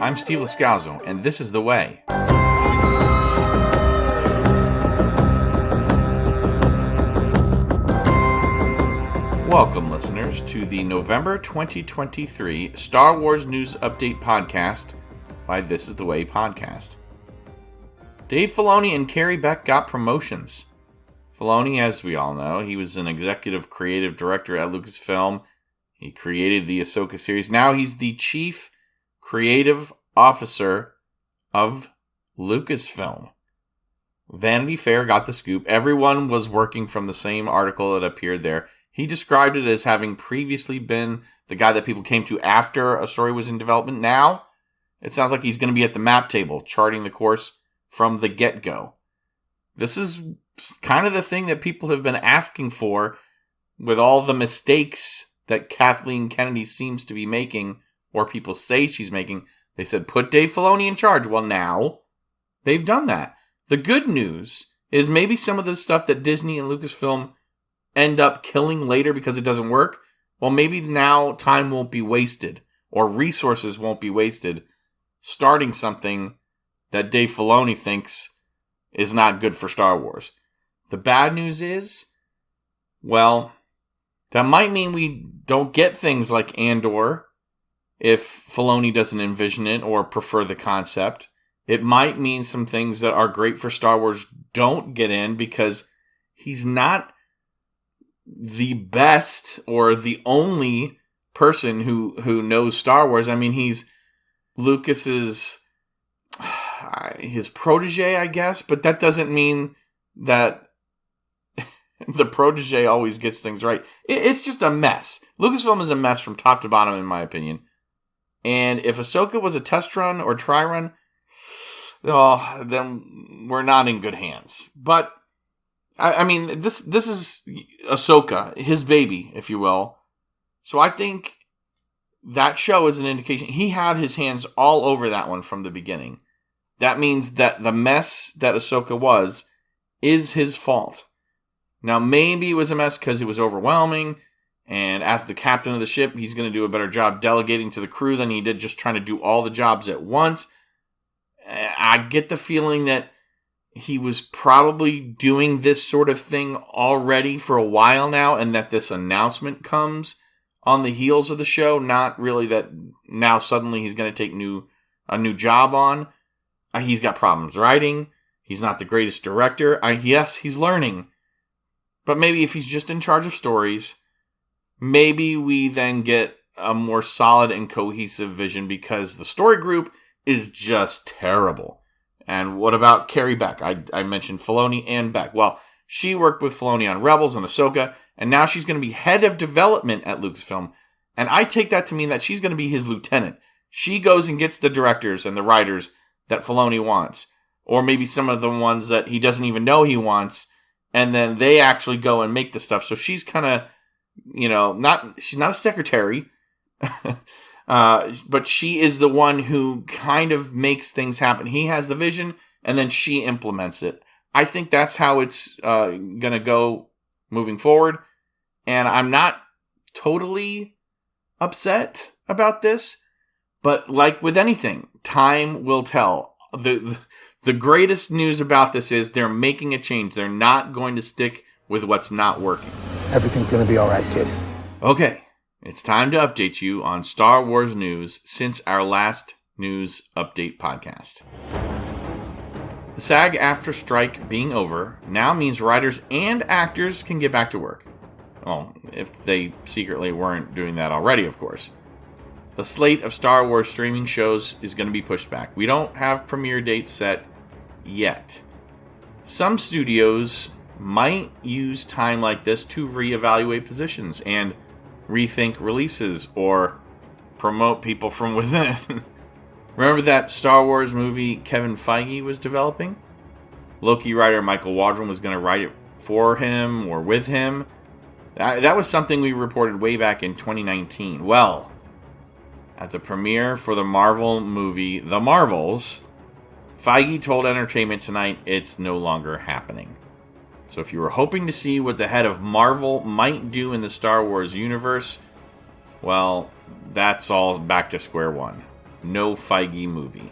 I'm Steve Lascalzo, and this is The Way. Welcome, listeners, to the November 2023 Star Wars News Update podcast by This Is The Way podcast. Dave Filoni and Carrie Beck got promotions. Filoni, as we all know, he was an executive creative director at Lucasfilm. He created the Ahsoka series. Now he's the chief creative officer of Lucasfilm. Vanity Fair got the scoop. Everyone was working from the same article that appeared there. He described it as having previously been the guy that people came to after a story was in development. Now, it sounds like he's going to be at the map table, charting the course from the get-go. This is kind of the thing that people have been asking for with all the mistakes that Kathleen Kennedy seems to be making, or people say she's making. They said, put Dave Filoni in charge. Well, now they've done that. The good news is maybe some of the stuff that Disney and Lucasfilm end up killing later because it doesn't work, well, maybe now time won't be wasted or resources won't be wasted starting something that Dave Filoni thinks is not good for Star Wars. The bad news is, well, that might mean we don't get things like Andor if Filoni doesn't envision it or prefer the concept. It might mean some things that are great for Star Wars don't get in because he's not the best or the only person who knows Star Wars. I mean, he's Lucas's his protege, I guess, but that doesn't mean that the protege always gets things right. It's just a mess. Lucasfilm is a mess from top to bottom, in my opinion. And if Ahsoka was a test run or try run, then we're not in good hands. But I mean, this is Ahsoka, his baby, if you will. So I think that show is an indication. He had his hands all over that one from the beginning. That means that the mess that Ahsoka was is his fault. Now, maybe it was a mess because it was overwhelming, and as the captain of the ship, he's going to do a better job delegating to the crew than he did just trying to do all the jobs at once. I get the feeling that he was probably doing this sort of thing already for a while now, and that this announcement comes on the heels of the show, not really that now suddenly he's going to take a new job on. He's got problems writing. He's not the greatest director. Yes, he's learning. But maybe if he's just in charge of stories, maybe we then get a more solid and cohesive vision because the story group is just terrible. And what about Carrie Beck? I mentioned Filoni and Beck. Well, she worked with Filoni on Rebels and Ahsoka, and now she's going to be head of development at Lucasfilm. And I take that to mean that she's going to be his lieutenant. She goes and gets the directors and the writers that Filoni wants. Or maybe some of the ones that he doesn't even know he wants. And then they actually go and make the stuff. So she's kind of, she's not a secretary. But she is the one who kind of makes things happen. He has the vision, and then she implements it. I think that's how it's going to go moving forward. And I'm not totally upset about this. But like with anything, time will tell. The greatest news about this is they're making a change. They're not going to stick with what's not working. Everything's going to be all right, kid. Okay. It's time to update you on Star Wars news since our last news update podcast. The SAG-AFTRA strike being over now means writers and actors can get back to work. Well, if they secretly weren't doing that already, of course. The slate of Star Wars streaming shows is going to be pushed back. We don't have premiere dates set yet. Some studios might use time like this to reevaluate positions and rethink releases or promote people from within. Remember that Star Wars movie Kevin Feige was developing? Loki writer Michael Waldron was going to write it for him or with him. That was something we reported way back in 2019. Well, at the premiere for the Marvel movie The Marvels, Feige told Entertainment Tonight it's no longer happening. So if you were hoping to see what the head of Marvel might do in the Star Wars universe, well, that's all back to square one. no Feige movie.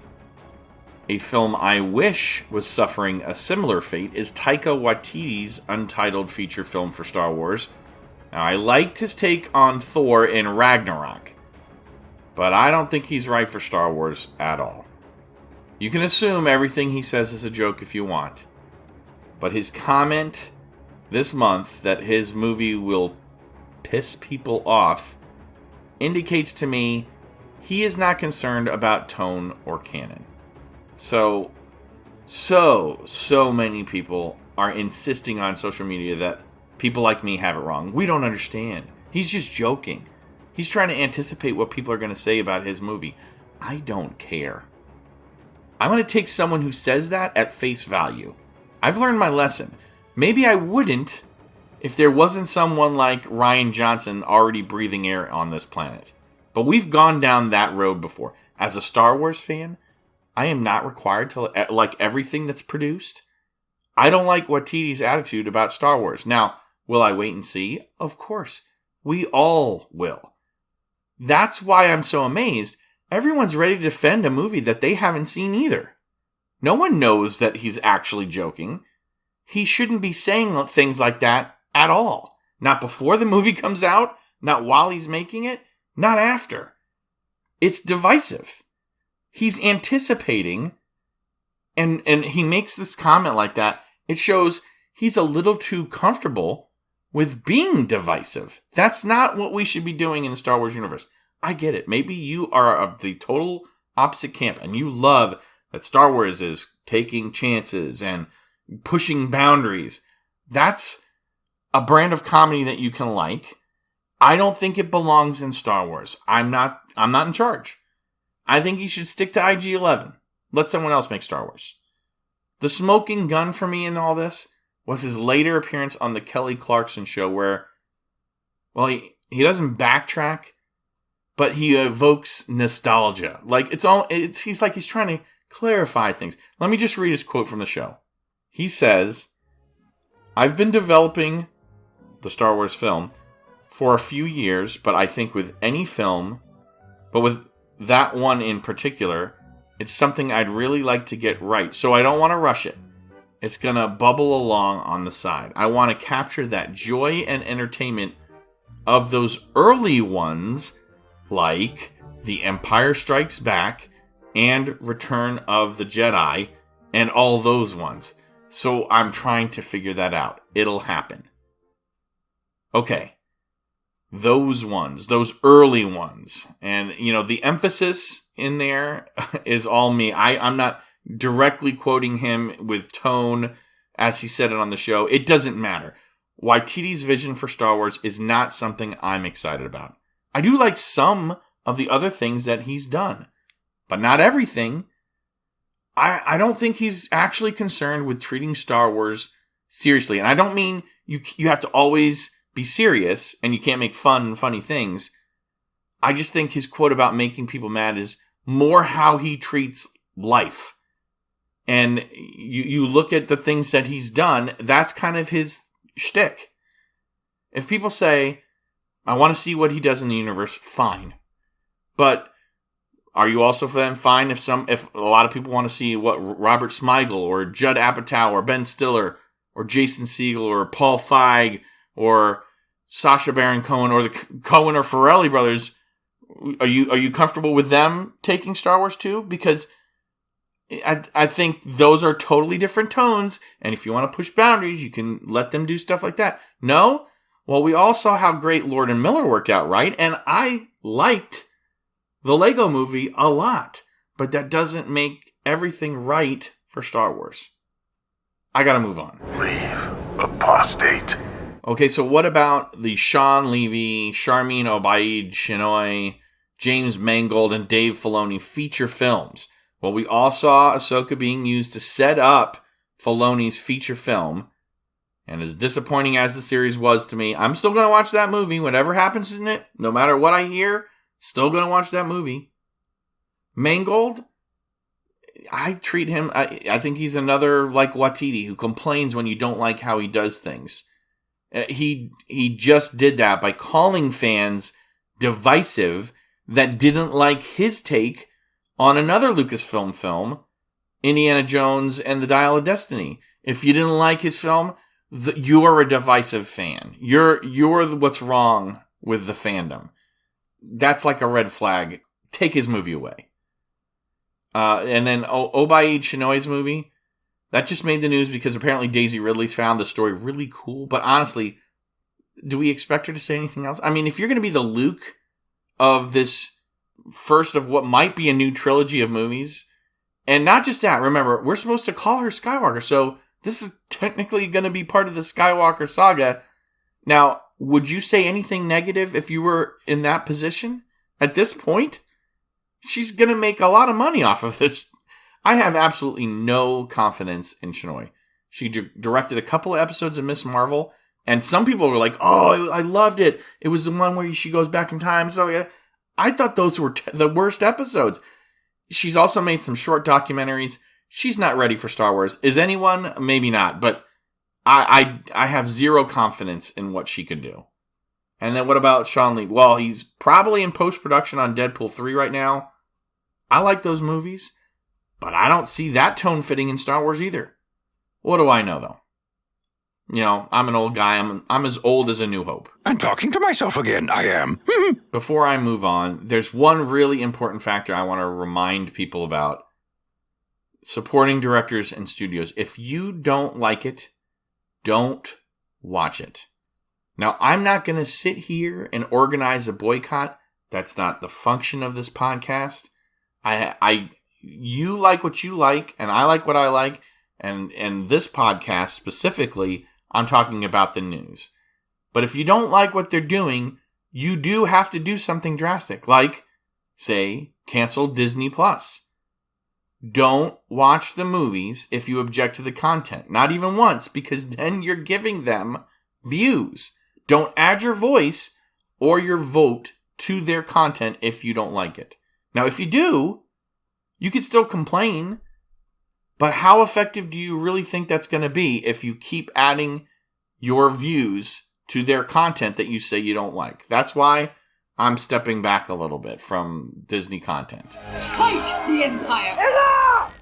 A film I wish was suffering a similar fate is Taika Waititi's untitled feature film for Star Wars. Now, I liked his take on Thor in Ragnarok, but I don't think he's right for Star Wars at all. You can assume everything he says is a joke if you want, but his comment this month that his movie will piss people off indicates to me he is not concerned about tone or canon. So many people are insisting on social media that people like me have it wrong. We don't understand. He's just joking. He's trying to anticipate what people are going to say about his movie. I don't care. I'm going to take someone who says that at face value. I've learned my lesson. Maybe I wouldn't if there wasn't someone like Rian Johnson already breathing air on this planet. But we've gone down that road before. As a Star Wars fan, I am not required to like everything that's produced. I don't like Waititi's attitude about Star Wars. Now, will I wait and see? Of course. We all will. That's why I'm so amazed. Everyone's ready to defend a movie that they haven't seen either. No one knows that he's actually joking. He shouldn't be saying things like that at all. Not before the movie comes out, not while he's making it, not after. It's divisive. He's anticipating, and he makes this comment like that. It shows he's a little too comfortable with being divisive. That's not what we should be doing in the Star Wars universe. I get it. Maybe you are of the total opposite camp, and you love that Star Wars is taking chances and pushing boundaries. That's a brand of comedy that you can like. I don't think it belongs in Star Wars. I'm not in charge. I think you should stick to IG-11. Let someone else make Star Wars. The smoking gun for me in all this was his later appearance on the Kelly Clarkson show where, well, he doesn't backtrack, but he evokes nostalgia. Like he's like he's trying to clarify things. Let me just read his quote from the show. He says, "I've been developing the Star Wars film for a few years, but I think with any film, but with that one in particular, it's something I'd really like to get right. So I don't want to rush it. It's going to bubble along on the side. I want to capture that joy and entertainment of those early ones like The Empire Strikes Back and Return of the Jedi and all those ones. So I'm trying to figure that out. It'll happen." Okay. Those ones, those early ones. And, the emphasis in there is all me. I'm not directly quoting him with tone as he said it on the show. It doesn't matter. Waititi's vision for Star Wars is not something I'm excited about. I do like some of the other things that he's done, but not everything. I don't think he's actually concerned with treating Star Wars seriously. And I don't mean you have to always be serious and you can't make funny things. I just think his quote about making people mad is more how he treats life. And you look at the things that he's done, that's kind of his shtick. If people say, I want to see what he does in the universe, fine. But are you also then fine if a lot of people want to see what Robert Smigel or Judd Apatow or Ben Stiller or Jason Segel or Paul Feig or Sacha Baron Cohen or the Cohen or Farrelly brothers, are you comfortable with them taking Star Wars too? Because I think those are totally different tones, and if you want to push boundaries, you can let them do stuff like that. No? Well, we all saw how great Lord and Miller worked out, right? And I liked the Lego movie a lot, but that doesn't make everything right for Star Wars. I gotta move on. Leave, apostate. Okay, so what about the Sean Levy, Sharmeen Obaid-Chinoy, James Mangold, and Dave Filoni feature films? Well, we all saw Ahsoka being used to set up Filoni's feature film. And as disappointing as the series was to me, I'm still going to watch that movie. Whatever happens in it, no matter what I hear, still going to watch that movie. Mangold, I treat him, I think he's another like Waititi who complains when you don't like how he does things. He just did that by calling fans divisive that didn't like his take on another Lucasfilm film, Indiana Jones and the Dial of Destiny. If you didn't like his film, you're a divisive fan. You're what's wrong with the fandom. That's like a red flag. Take his movie away. And then Obaid Chinoy's movie, that just made the news because apparently Daisy Ridley's found the story really cool. But honestly, do we expect her to say anything else? I mean, if you're going to be the Luke of this first of what might be a new trilogy of movies, and not just that, remember, we're supposed to call her Skywalker, so this is technically going to be part of the Skywalker saga. Now, would you say anything negative if you were in that position? At this point, she's going to make a lot of money off of this. I have absolutely no confidence in Chinoy. She directed a couple of episodes of Miss Marvel, and some people were like, oh, I loved it. It was the one where she goes back in time. So yeah, I thought those were the worst episodes. She's also made some short documentaries. She's not ready for Star Wars. Is anyone? Maybe not, but I have zero confidence in what she could do. And then what about Sean Lee? Well, he's probably in post-production on Deadpool 3 right now. I like those movies, but I don't see that tone fitting in Star Wars either. What do I know, though? You know, I'm an old guy. I'm as old as A New Hope. I'm talking to myself again. I am. Before I move on, there's one really important factor I want to remind people about. Supporting directors and studios. If you don't like it, don't watch it. Now, I'm not going to sit here and organize a boycott. That's not the function of this podcast. You like what you like, and I like what I like. And this podcast specifically, I'm talking about the news. But if you don't like what they're doing, you do have to do something drastic. Like, say, cancel Disney Plus. Don't watch the movies if you object to the content. Not even once, because then you're giving them views. Don't add your voice or your vote to their content if you don't like it. Now, if you do, you can still complain. But how effective do you really think that's going to be if you keep adding your views to their content that you say you don't like? That's why I'm stepping back a little bit from Disney content. Fight the Empire!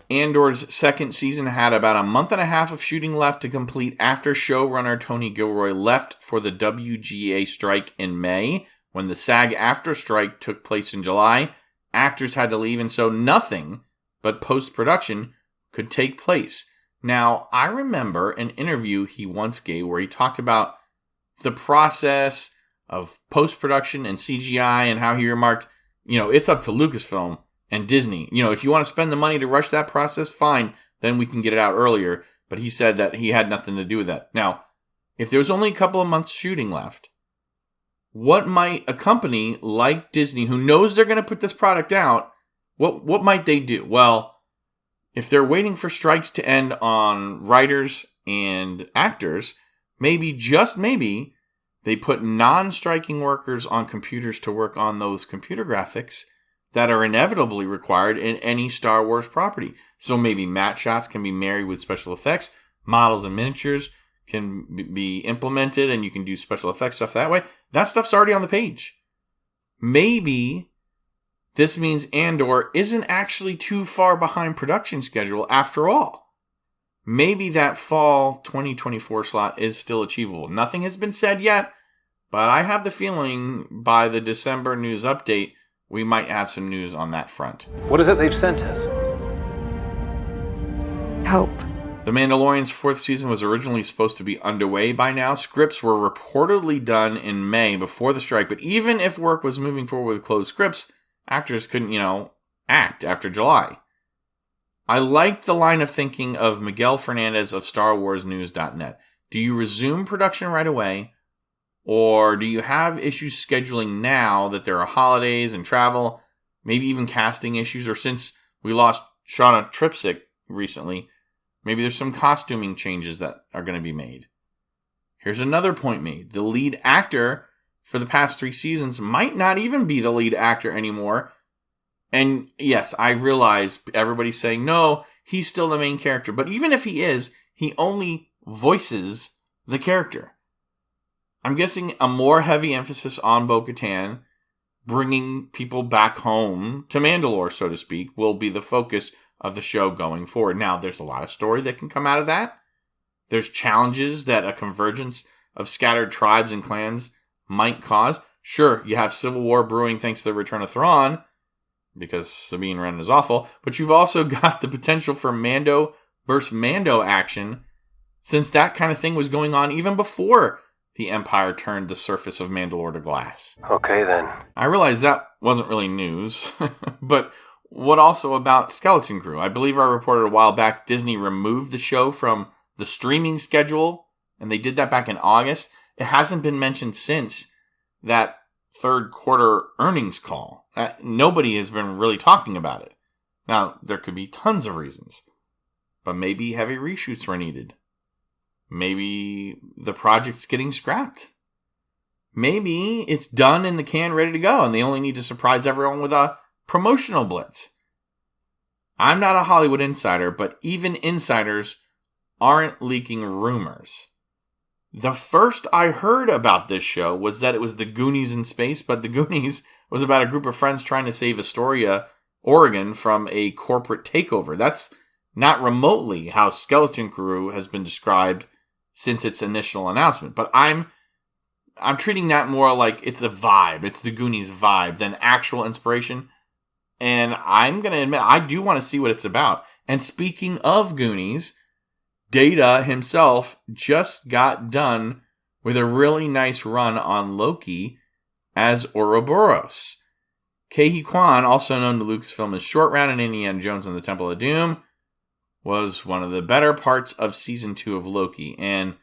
Andor's second season had about a month and a half of shooting left to complete after showrunner Tony Gilroy left for the WGA strike in May. When the SAG-AFTRA strike took place in July, actors had to leave, and so nothing but post-production could take place. Now, I remember an interview he once gave where he talked about the process of post-production and CGI and how he remarked, it's up to Lucasfilm and Disney. If you want to spend the money to rush that process, fine, then we can get it out earlier. But he said that he had nothing to do with that. Now, if there's only a couple of months shooting left, what might a company like Disney, who knows they're going to put this product out, what might they do? Well, if they're waiting for strikes to end on writers and actors, maybe, just maybe, they put non-striking workers on computers to work on those computer graphics that are inevitably required in any Star Wars property. So maybe matte shots can be married with special effects, models and miniatures can be implemented, and you can do special effects stuff that way. That stuff's already on the page. Maybe this means Andor isn't actually too far behind production schedule after all. Maybe that fall 2024 slot is still achievable. Nothing has been said yet, but I have the feeling by the December news update, we might have some news on that front. What is it they've sent us? Hope. The Mandalorian's fourth season was originally supposed to be underway by now. Scripts were reportedly done in May before the strike, but even if work was moving forward with closed scripts, actors couldn't, act after July. I like the line of thinking of Miguel Fernandez of StarWarsNews.net. Do you resume production right away, or do you have issues scheduling now that there are holidays and travel, maybe even casting issues, or since we lost Shauna Tripsick recently, maybe there's some costuming changes that are going to be made. Here's another point made. The lead actor for the past 3 seasons might not even be the lead actor anymore. And yes, I realize everybody's saying, no, he's still the main character. But even if he is, he only voices the character. I'm guessing a more heavy emphasis on Bo-Katan, bringing people back home to Mandalore, so to speak, will be the focus of the show going forward. Now, there's a lot of story that can come out of that. There's challenges that a convergence of scattered tribes and clans might cause. Sure, you have civil war brewing thanks to the return of Thrawn, because Sabine Wren is awful, but you've also got the potential for Mando versus Mando action, since that kind of thing was going on even before the Empire turned the surface of Mandalore to glass. Okay, then. I realize that wasn't really news, but what also about Skeleton Crew? I believe I reported a while back Disney removed the show from the streaming schedule, and they did that back in August. It hasn't been mentioned since that third quarter earnings call. Nobody has been really talking about it. Now, there could be tons of reasons, but maybe heavy reshoots were needed. Maybe the project's getting scrapped. Maybe it's done in the can, ready to go, and they only need to surprise everyone with a promotional blitz. I'm not a Hollywood insider, but even insiders aren't leaking rumors. The first I heard about this show was that it was the Goonies in space, but the Goonies was about a group of friends trying to save Astoria, Oregon from a corporate takeover. That's not remotely how Skeleton Crew has been described since its initial announcement. But I'm treating that more like it's a vibe. It's the Goonies vibe than actual inspiration. And I'm going to admit, I do want to see what it's about. And speaking of Goonies, Data himself just got done with a really nice run on Loki as Ouroboros. Ke Quan, also known to Lucasfilm as Short Round and Indiana Jones and the Temple of Doom, was one of the better parts of Season 2 of Loki, and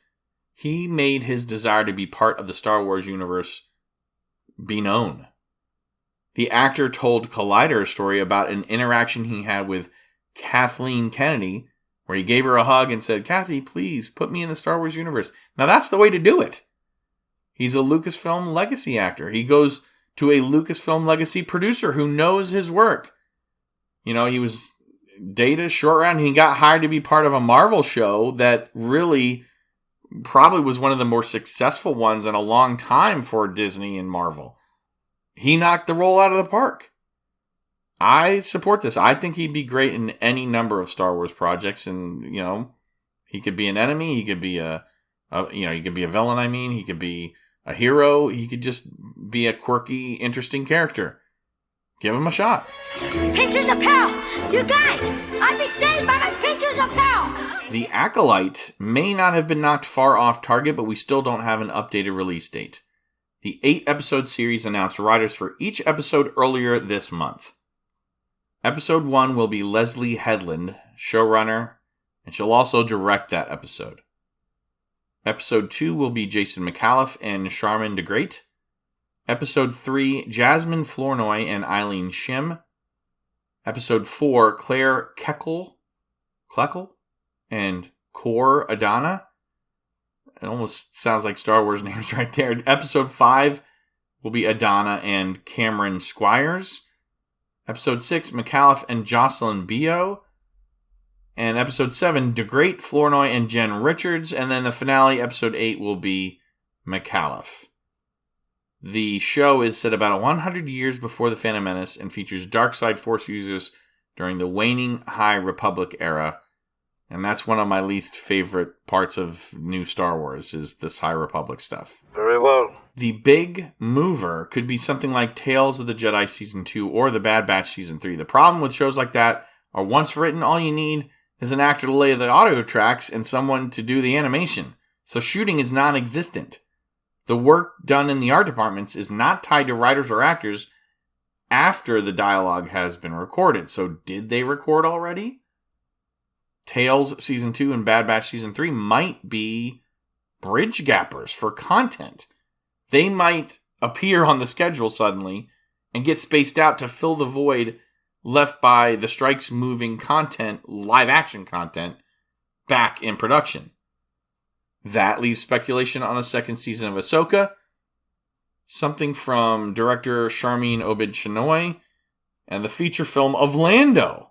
he made his desire to be part of the Star Wars universe be known. The actor told Collider a story about an interaction he had with Kathleen Kennedy, where he gave her a hug and said, "Kathy, please put me in the Star Wars universe." Now that's the way to do it. He's a Lucasfilm legacy actor. He goes to a Lucasfilm legacy producer who knows his work. You know, he was Data Short Round. He got hired to be part of a Marvel show that really probably was one of the more successful ones in a long time for Disney and Marvel. He knocked the role out of the park. I support this. I think he'd be great in any number of Star Wars projects, and you know, he could be an enemy. He could be he could be a villain. I mean, he could be a hero. He could just be a quirky, interesting character. Give him a shot. Pinchers of power! You guys! I've been saved by my pinchers of power! The Acolyte may not have been knocked far off target, but we still don't have an updated release date. The 8-episode series announced writers for each episode earlier this month. Episode 1 will be Leslie Headland, showrunner, and she'll also direct that episode. Episode 2 will be Jason McAuliffe and Charmin de Great. Episode 3, Jasmine Flournoy and Eileen Shim. Episode 4, Claire Kleckel and Kor Adana. It almost sounds like Star Wars names right there. Episode 5 will be Adana and Cameron Squires. Episode 6, McAuliffe and Jocelyn Bio. And Episode 7, DeGreat, Flournoy, and Jen Richards. And then the finale, Episode 8, will be McAuliffe. The show is set about 100 years before The Phantom Menace and features dark side Force users during the waning High Republic era. And that's one of my least favorite parts of new Star Wars, is this High Republic stuff. Very well. The big mover could be something like Tales of the Jedi Season 2 or The Bad Batch Season 3. The problem with shows like that are once written, all you need is an actor to lay the audio tracks and someone to do the animation. So shooting is non-existent. The work done in the art departments is not tied to writers or actors after the dialogue has been recorded. So did they record already? Tales Season 2 and Bad Batch Season 3 might be bridge gappers for content. They might appear on the schedule suddenly and get spaced out to fill the void left by the strikes moving content, live action content, back in production. That leaves speculation on a second season of Ahsoka, something from director Sharmeen Obaid-Chinoy, and the feature film of Lando.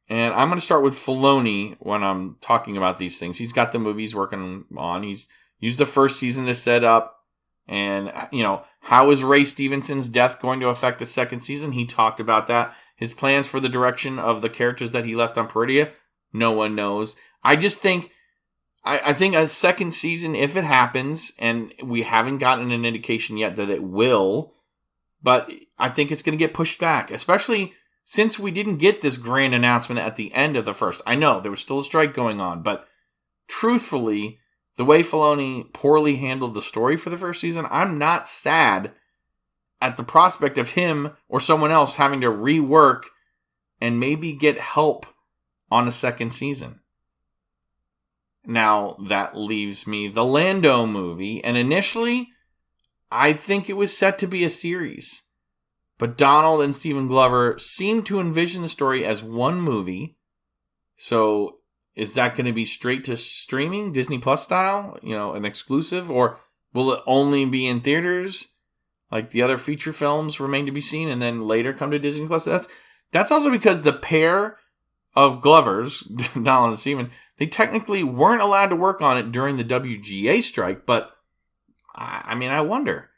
And I'm going to start with Filoni when I'm talking about these things. He's got the movies working on. He's used the first season to set up. And, you know, How is Ray Stevenson's death going to affect the second season? He talked about that. His plans for the direction of the characters that he left on Peridia, no one knows. I just think, I think a second season, if it happens, and we haven't gotten an indication yet that it will, but I think it's going to get pushed back, especially since we didn't get this grand announcement at the end of the first. I know there was still a strike going on, but truthfully, the way Filoni poorly handled the story for the first season, I'm not sad at the prospect of him or someone else having to rework and maybe get help on a second season. Now, that leaves me the Lando movie, and initially, I think it was set to be a series. But Donald and Stephen Glover seem to envision the story as one movie. So, is that going to be straight to streaming, Disney Plus style, an exclusive? Or will it only be in theaters, like the other feature films remain to be seen, and then later come to Disney Plus? That's also because the pair of Glovers, Donald and Stephen, they technically weren't allowed to work on it during the WGA strike. But, I wonder.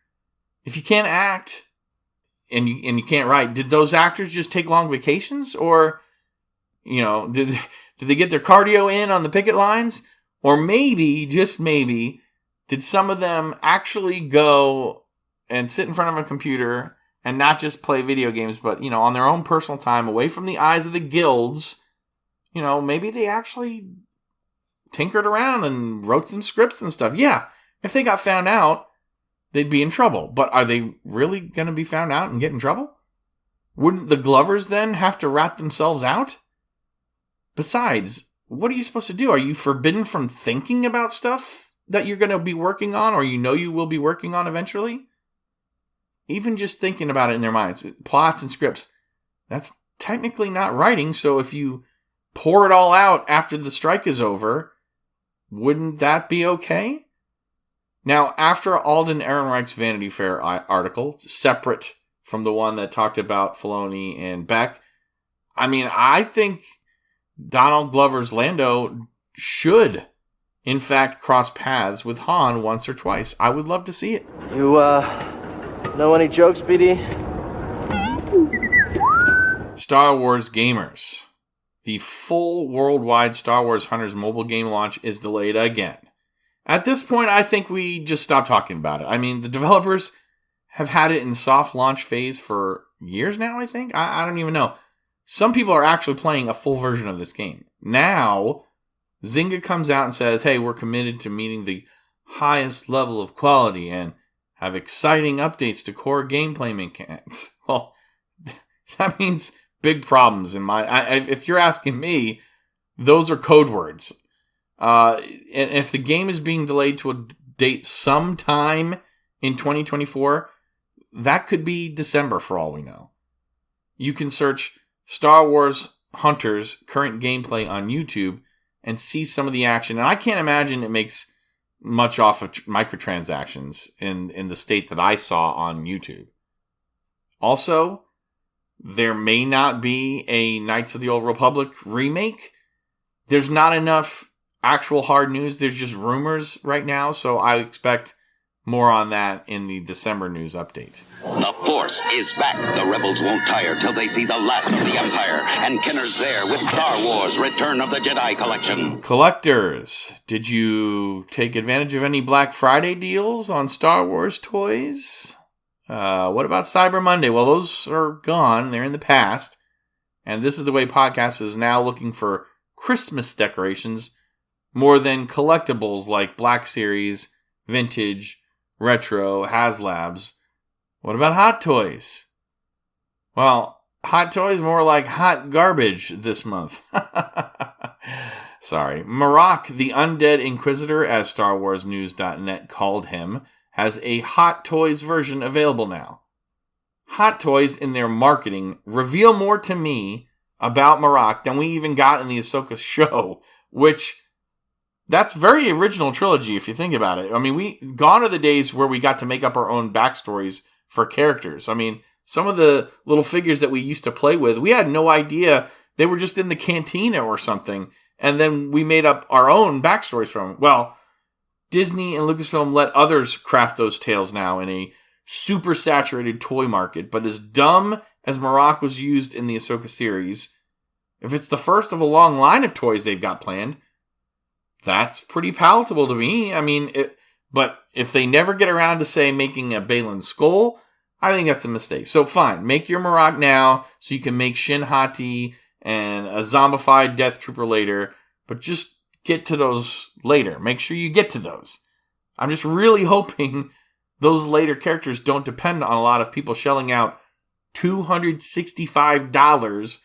If you can't act and you can't write, did those actors just take long vacations? Or, did they get their cardio in on the picket lines? Or maybe, just maybe, did some of them actually go and sit in front of a computer and not just play video games, but, on their own personal time, away from the eyes of the guilds? Maybe they actually tinkered around and wrote some scripts and stuff. Yeah, if they got found out, they'd be in trouble. But are they really going to be found out and get in trouble? Wouldn't the Glovers then have to rat themselves out? Besides, what are you supposed to do? Are you forbidden from thinking about stuff that you're going to be working on, or you will be working on eventually? Even just thinking about it in their minds, plots and scripts, that's technically not writing. So if you pour it all out after the strike is over, wouldn't that be okay? Now, after Alden Ehrenreich's Vanity Fair article, separate from the one that talked about Filoni and Beck, I think Donald Glover's Lando should, in fact, cross paths with Han once or twice. I would love to see it. You, know any jokes, BD? Star Wars gamers. The full worldwide Star Wars Hunters mobile game launch is delayed again. At this point, I think we just stop talking about it. The developers have had it in soft launch phase for years now, I think. I don't even know. Some people are actually playing a full version of this game. Now, Zynga comes out and says, hey, we're committed to meeting the highest level of quality and have exciting updates to core gameplay mechanics. Well, that means big problems in if you're asking me, those are code words. And if the game is being delayed to a date sometime in 2024, that could be December for all we know. You can search Star Wars Hunters current gameplay on YouTube and see some of the action. And I can't imagine it makes much off of microtransactions in the state that I saw on YouTube. Also, there may not be a Knights of the Old Republic remake. There's not enough actual hard news. There's just rumors right now, so I expect more on that in the December news update. The Force is back. The rebels won't tire till they see the last of the Empire. And Kenner's there with Star Wars Return of the Jedi Collection. Collectors, did you take advantage of any Black Friday deals on Star Wars toys? What about Cyber Monday? Well, those are gone. They're in the past. And This Is the Way podcast is now looking for Christmas decorations more than collectibles like Black Series, Vintage, Retro, HasLabs. What about Hot Toys? Well, Hot Toys more like hot garbage this month. Sorry. Marak, the Undead Inquisitor, as StarWarsNews.net called him, has a Hot Toys version available now. Hot Toys, in their marketing, reveal more to me about Marak than we even got in the Ahsoka show, which... that's very original trilogy if you think about it. Gone are the days where we got to make up our own backstories for characters. Some of the little figures that we used to play with, we had no idea they were just in the cantina or something. And then we made up our own backstories from them. Well, Disney and Lucasfilm let others craft those tales now in a super saturated toy market, but as dumb as Marok was used in the Ahsoka series, if it's the first of a long line of toys they've got planned, that's pretty palatable to me. I mean, but if they never get around to, say, making a Baylan skull, I think that's a mistake. So fine, make your Marok now so you can make Shin Hati and a zombified Death Trooper later, but just get to those later. Make sure you get to those. I'm just really hoping those later characters don't depend on a lot of people shelling out $265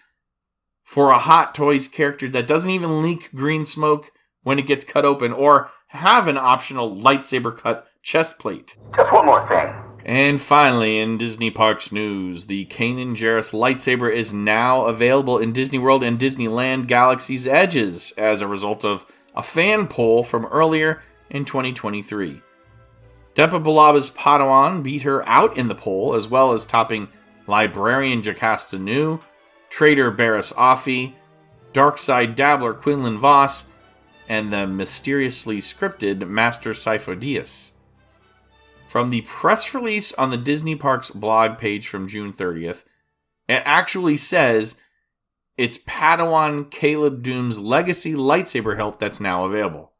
for a Hot Toys character that doesn't even leak green smoke when it gets cut open or have an optional lightsaber cut chest plate. Just one more thing. And finally, in Disney Parks news, the Kanan Jarrus lightsaber is now available in Disney World and Disneyland Galaxy's Edges as a result of a fan poll from earlier in 2023. Depa Biloba's Padawan beat her out in the poll, as well as topping Librarian Jocasta Nu, Traitor Barriss Offee, Darkside Dabbler Quinlan Voss, and the mysteriously scripted Master Sifo Dyas. From the press release on the Disney Parks blog page from June 30th, it actually says it's Padawan Caleb Doom's legacy lightsaber hilt that's now available.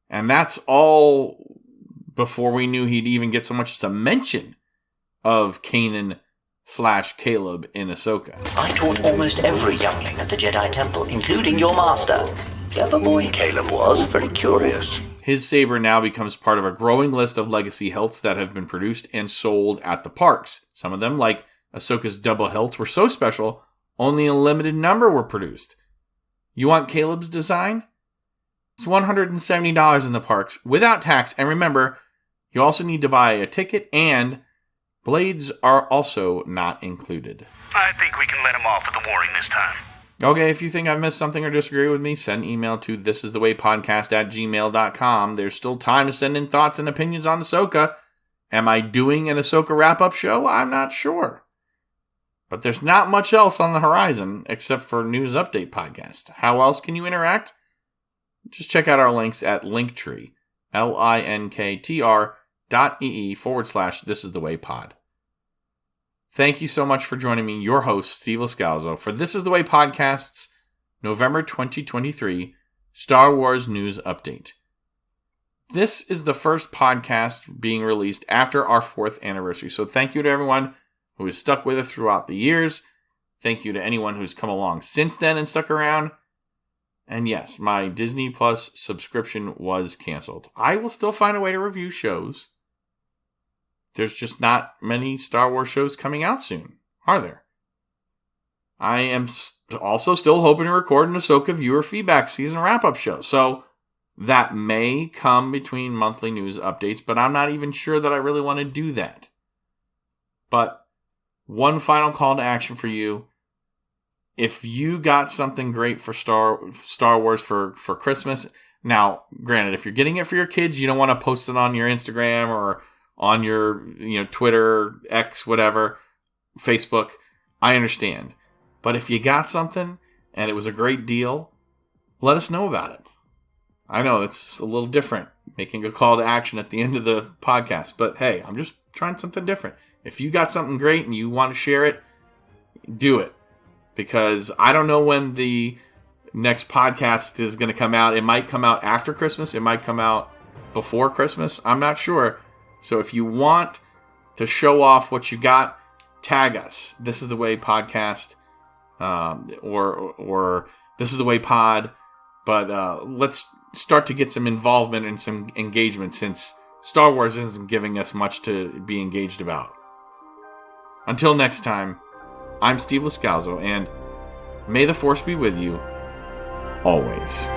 And that's all before we knew he'd even get so much as a mention of Kanan/Caleb in Ahsoka. I taught almost every youngling at the Jedi Temple, including your master. Clever boy Caleb was, very curious. His saber now becomes part of a growing list of legacy hilts that have been produced and sold at the parks. Some of them, like Ahsoka's double hilt, were so special, only a limited number were produced. You want Caleb's design? It's $170 in the parks, without tax. And remember, you also need to buy a ticket, and blades are also not included. I think we can let him off with the warning this time. Okay, if you think I've missed something or disagree with me, send an email to thisisthewaypodcast@gmail.com. There's still time to send in thoughts and opinions on Ahsoka. Am I doing an Ahsoka wrap-up show? I'm not sure. But there's not much else on the horizon except for News Update Podcast. How else can you interact? Just check out our links at Linktree, linktr.ee/thisisthewaypod. Thank you so much for joining me, your host, Steve Lascalzo, for This Is The Way Podcast's November 2023 Star Wars News Update. This is the first podcast being released after our 4th anniversary, so thank you to everyone who has stuck with us throughout the years. Thank you to anyone who's come along since then and stuck around. And yes, my Disney Plus subscription was canceled. I will still find a way to review shows. There's just not many Star Wars shows coming out soon, are there? I am also still hoping to record an Ahsoka viewer feedback season wrap-up show, so that may come between monthly news updates, but I'm not even sure that I really want to do that. But one final call to action for you. If you got something great for Star Wars for Christmas, now, granted, if you're getting it for your kids, you don't want to post it on your Instagram or on your Twitter, X, whatever, Facebook, I understand. But if you got something and it was a great deal, let us know about it. I know it's a little different, making a call to action at the end of the podcast, but hey, I'm just trying something different. If you got something great and you want to share it, do it. Because I don't know when the next podcast is going to come out. It might come out after Christmas. It might come out before Christmas. I'm not sure. So if you want to show off what you got, tag us. This is the Way Podcast, or This is the Way Pod. But let's start to get some involvement and some engagement, since Star Wars isn't giving us much to be engaged about. Until next time, I'm Steve Lascalzo, and may the Force be with you always.